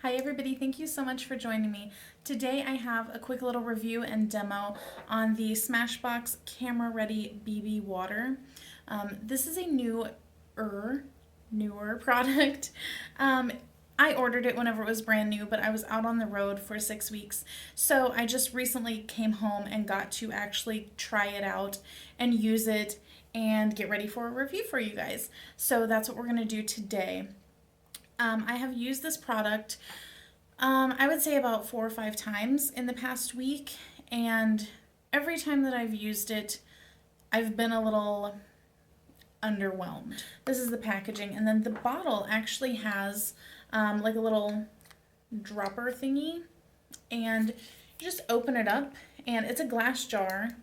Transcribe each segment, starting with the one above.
Hi everybody, thank you so much for joining me. Today I have a quick little review and demo on the Smashbox Camera Ready BB Water. This is a newer product. I ordered it whenever it was brand new, but I was out on the road for 6 weeks. So I just recently came home and got to actually try it out and use it and get ready for a review for you guys. So that's what we're going to do today. I have used this product, I would say about 4 or 5 times in the past week, and every time that I've used it, I've been a little underwhelmed. This is the packaging, and then the bottle actually has like a little dropper thingy, and you just open it up, and it's a glass jar,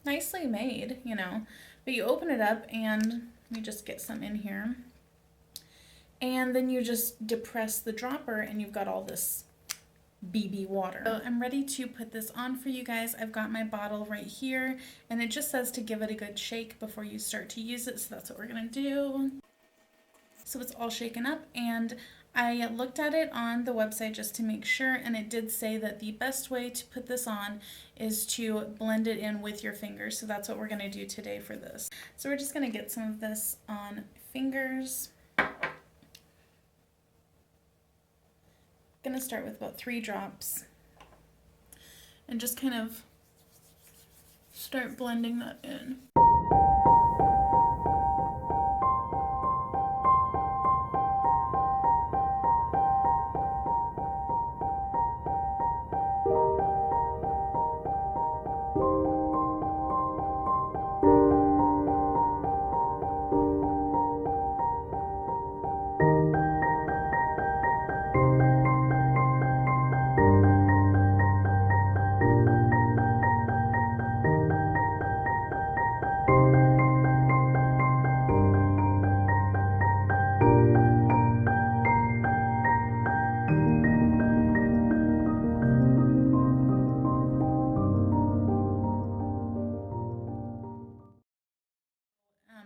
nicely made, you know, but you open it up, and let me just get some in here. And then you just depress the dropper and you've got all this BB water. So I'm ready to put this on for you guys. I've got my bottle right here and it just says to give it a good shake before you start to use it. So that's what we're gonna do. So it's all shaken up, and I looked at it on the website just to make sure, and it did say that the best way to put this on is to blend it in with your fingers. So that's what we're gonna do today for this. So we're just gonna get some of this on fingers. Gonna start with about 3 drops and just kind of start blending that in.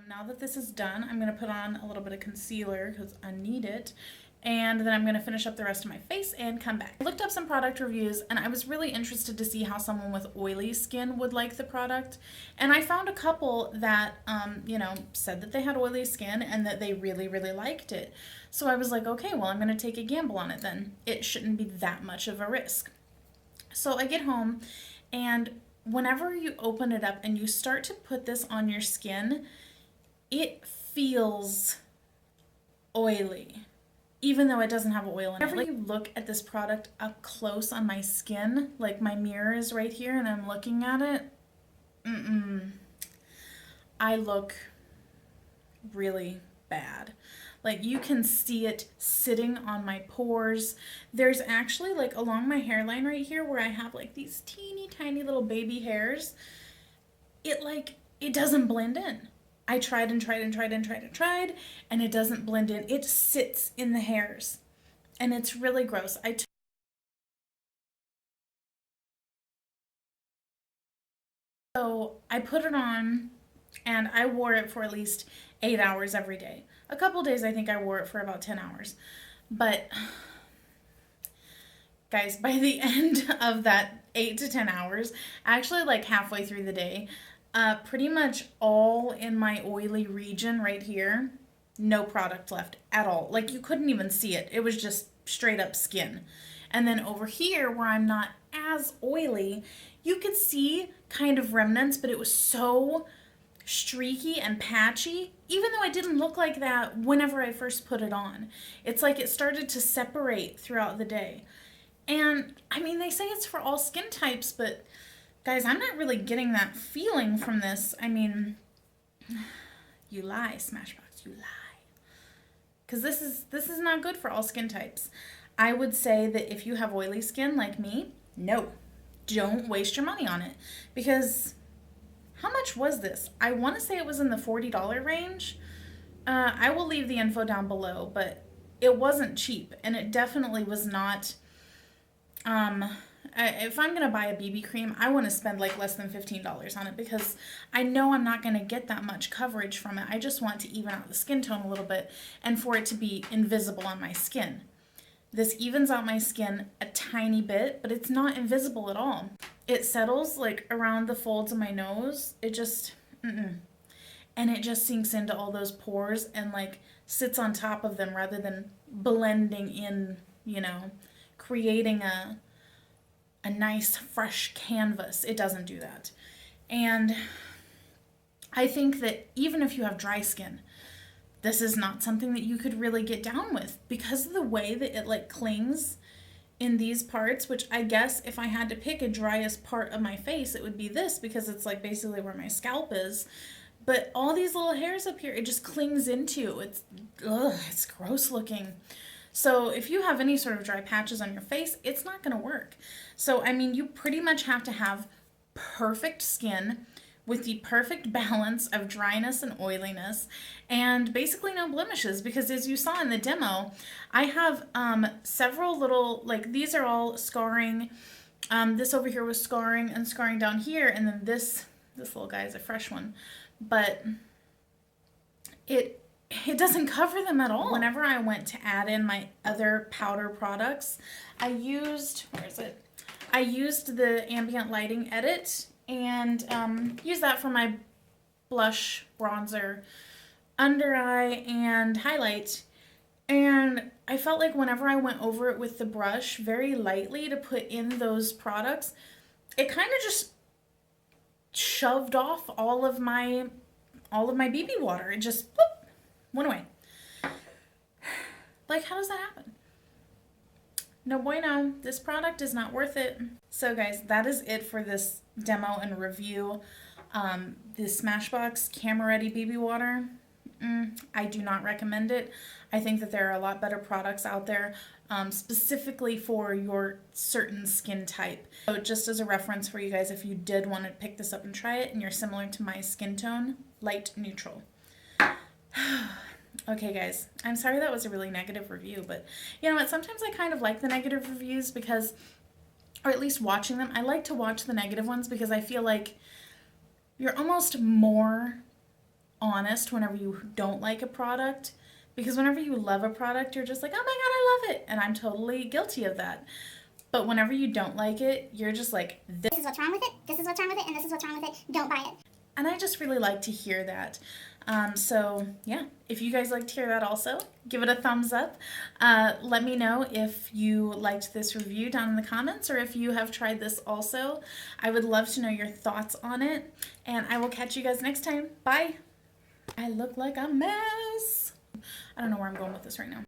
Now that this is done, I'm going to put on a little bit of concealer because I need it, and then I'm going to finish up the rest of my face and come back. I looked up some product reviews and I was really interested to see how someone with oily skin would like the product, and I found a couple that said that they had oily skin and that they really liked it. So I was like, okay, well, I'm going to take a gamble on it then. It shouldn't be that much of a risk. So I get home, and whenever you open it up and you start to put this on your skin, it feels oily, even though it doesn't have oil in it. Whenever you look at this product up close on my skin, like my mirror is right here and I'm looking at it, I look really bad. Like, you can see it sitting on my pores. There's actually, like, along my hairline right here where I have like these teeny tiny little baby hairs, it doesn't blend in. I tried and tried, and it doesn't blend in. It sits in the hairs, and it's really gross. So I put it on, and I wore it for at least 8 hours every day. A couple days I think I wore it for about 10 hours. But guys, by the end of that 8 to 10 hours, actually like halfway through the day, pretty much all in my oily region right here, no product left at all. Like, you couldn't even see it. It was just straight up skin. And then over here where I'm not as oily, you could see kind of remnants, but it was so streaky and patchy, even though it didn't look like that whenever I first put it on. It's like it started to separate throughout the day. And I mean, they say it's for all skin types, but guys, I'm not really getting that feeling from this. I mean, you lie, Smashbox, you lie. Because this is not good for all skin types. I would say that if you have oily skin like me, no, don't waste your money on it. Because how much was this? I want to say it was in the $40 range. I will leave the info down below, but it wasn't cheap, and it definitely was not. If I'm gonna buy a BB cream, I want to spend like less than $15 on it, because I know I'm not gonna get that much coverage from it. I just want to even out the skin tone a little bit and for it to be invisible on my skin. This evens out my skin a tiny bit, but it's not invisible at all. It settles like around the folds of my nose. It just, and it just sinks into all those pores and like sits on top of them rather than blending in, you know, creating a nice fresh canvas. It doesn't do that. And I think that even if you have dry skin, this is not something that you could really get down with because of the way that it like clings in these parts, which I guess if I had to pick a driest part of my face, it would be this because it's like basically where my scalp is. But all these little hairs up here, it just clings into. It's gross looking. So if you have any sort of dry patches on your face, it's not going to work. So, I mean, you pretty much have to have perfect skin with the perfect balance of dryness and oiliness and basically no blemishes, because as you saw in the demo, I have several little, like these are all scarring. This over here was scarring and scarring down here, and then this little guy is a fresh one, but it doesn't cover them at all. Whenever I went to add in my other powder products, I used, I used the ambient lighting edit and use that for my blush, bronzer, under eye, and highlight. And I felt like whenever I went over it with the brush very lightly to put in those products, it kind of just shoved off all of my BB water. It just whoop, went away. Like, how does that happen? No bueno. This product is not worth it. So guys, that is it for this demo and review. The Smashbox Camera Ready BB Water. I do not recommend it. I think that there are a lot better products out there, specifically for your certain skin type. So just as a reference for you guys, if you did want to pick this up and try it and you're similar to my skin tone, light neutral. Okay guys, I'm sorry that was a really negative review, but you know what, sometimes I kind of like the negative reviews because, or at least watching them, I like to watch the negative ones because I feel like you're almost more honest whenever you don't like a product, because whenever you love a product, you're just like, oh my god, I love it, and I'm totally guilty of that. But whenever you don't like it, you're just like, this is what's wrong with it, this is what's wrong with it, and this is what's wrong with it, don't buy it. And I just really like to hear that. So yeah, if you guys like to hear that also, give it a thumbs up. Let me know if you liked this review down in the comments, or if you have tried this also. I would love to know your thoughts on it, and I will catch you guys next time. Bye. I look like a mess. I don't know where I'm going with this right now.